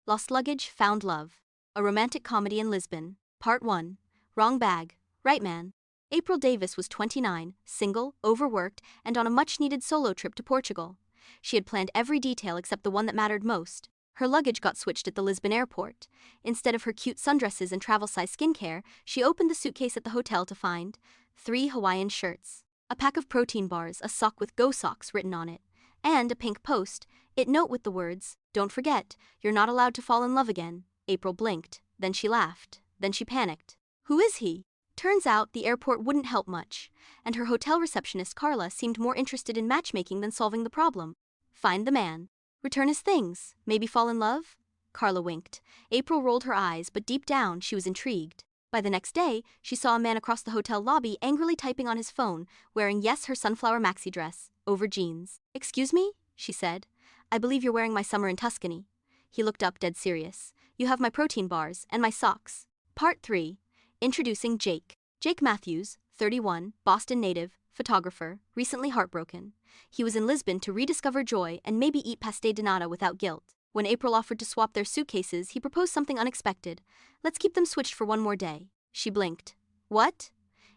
Lost Luggage, Found Love. A Romantic Comedy in Lisbon. Part 1. Wrong Bag, Right Man. April Davis was 29, single, overworked, and on a much-needed solo trip to Portugal. She had planned every detail except the one that mattered most. Her luggage got switched at the Lisbon airport. Instead of her cute sundresses and travel-size skincare, she opened the suitcase at the hotel to find 3 Hawaiian shirts, a pack of protein bars, a sock with "Go Socks" written on it, and a pink post-it note with the words, "Don't forget, you're not allowed to fall in love again." April blinked, then she laughed, then she panicked. Who is he? Turns out the airport wouldn't help much, and her hotel receptionist Carla seemed more interested in matchmaking than solving the problem. Find the man. Return his things. Maybe fall in love? Carla winked. April rolled her eyes, but deep down she was intrigued. By the next day, she saw a man across the hotel lobby angrily typing on his phone, wearing her sunflower maxi dress, over jeans. "Excuse me?" she said. "I believe you're wearing my summer in Tuscany." He looked up dead serious. "You have my protein bars, and my socks." Part 3. Introducing Jake. Jake Matthews, 31, Boston native, photographer, recently heartbroken. He was in Lisbon to rediscover joy and maybe eat pastel de nata without guilt. When April offered to swap their suitcases, he proposed something unexpected. "Let's keep them switched for one more day." She blinked. "What?"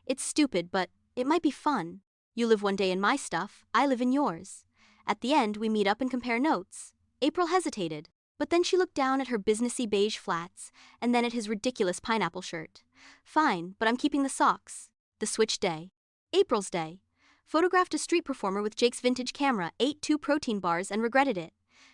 "It's stupid, but it might be fun. You live one day in my stuff, I live in yours. At the end, we meet up and compare notes." April hesitated, but then she looked down at her businessy beige flats, and then at his ridiculous pineapple shirt. "Fine, but I'm keeping the socks." The switch day. April's day. Photographed a street performer with Jake's vintage camera, ate 2 protein bars and regretted it.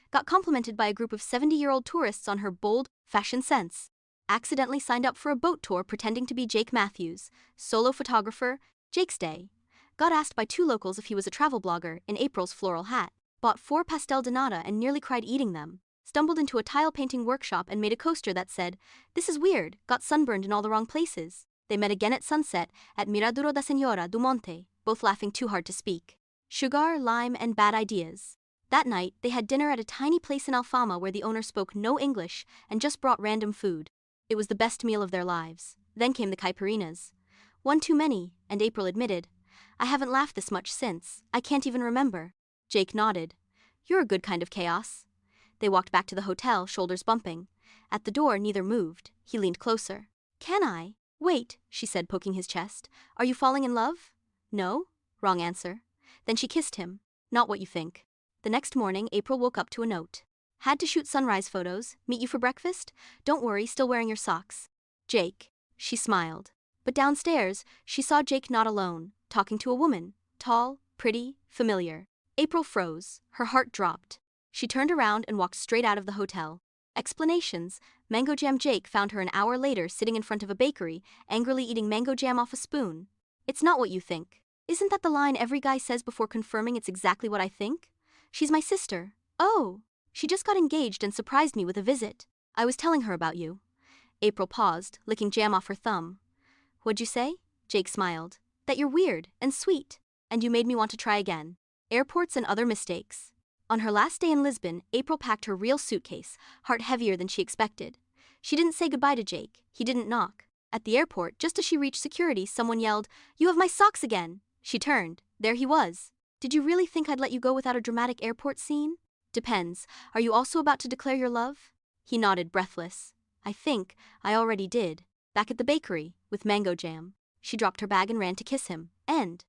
Got complimented by a group of 70-year-old tourists on her bold fashion sense. Accidentally signed up for a boat tour pretending to be Jake Matthews, solo photographer. Jake's day. Got asked by 2 locals if he was a travel blogger in April's floral hat. Bought 4 pastel de nata and nearly cried eating them. Stumbled into a tile painting workshop and made a coaster that said, "This is weird," got sunburned in all the wrong places. They met again at sunset at Miraduro da Senhora do Monte, both laughing too hard to speak. Sugar, lime, and bad ideas. That night, they had dinner at a tiny place in Alfama where the owner spoke no English and just brought random food. It was the best meal of their lives. Then came the caipirinhas. One too many, and April admitted, "I haven't laughed this much since, I can't even remember." Jake nodded. "You're a good kind of chaos." They walked back to the hotel, shoulders bumping. At the door, neither moved. He leaned closer. "Can I?" "Wait," she said, poking his chest. "Are you falling in love?" "No." Wrong answer. Then she kissed him. "Not what you think." The next morning, April woke up to a note. "Had to shoot sunrise photos. Meet you for breakfast? Don't worry, still wearing your socks. Jake." She smiled. But downstairs, she saw Jake not alone, talking to a woman. Tall, pretty, familiar. April froze. Her heart dropped. She turned around and walked straight out of the hotel. Explanations. Mango Jam Jake found her an hour later sitting in front of a bakery, angrily eating mango jam off a spoon. "It's not what you think." "Isn't that the line every guy says before confirming it's exactly what I think?" "She's my sister." "Oh." "She just got engaged and surprised me with a visit. I was telling her about you." April paused, licking jam off her thumb. "What'd you say?" Jake smiled. "That you're weird and sweet. And you made me want to try again." Airports and other mistakes. On her last day in Lisbon, April packed her real suitcase, heart heavier than she expected. She didn't say goodbye to Jake. He didn't knock. At the airport, just as she reached security, someone yelled, "You have my socks again!" She turned. There he was. "Did you really think I'd let you go without a dramatic airport scene?" "Depends. Are you also about to declare your love?" He nodded, breathless. "I think I already did." Back at the bakery, with mango jam. She dropped her bag and ran to kiss him. End.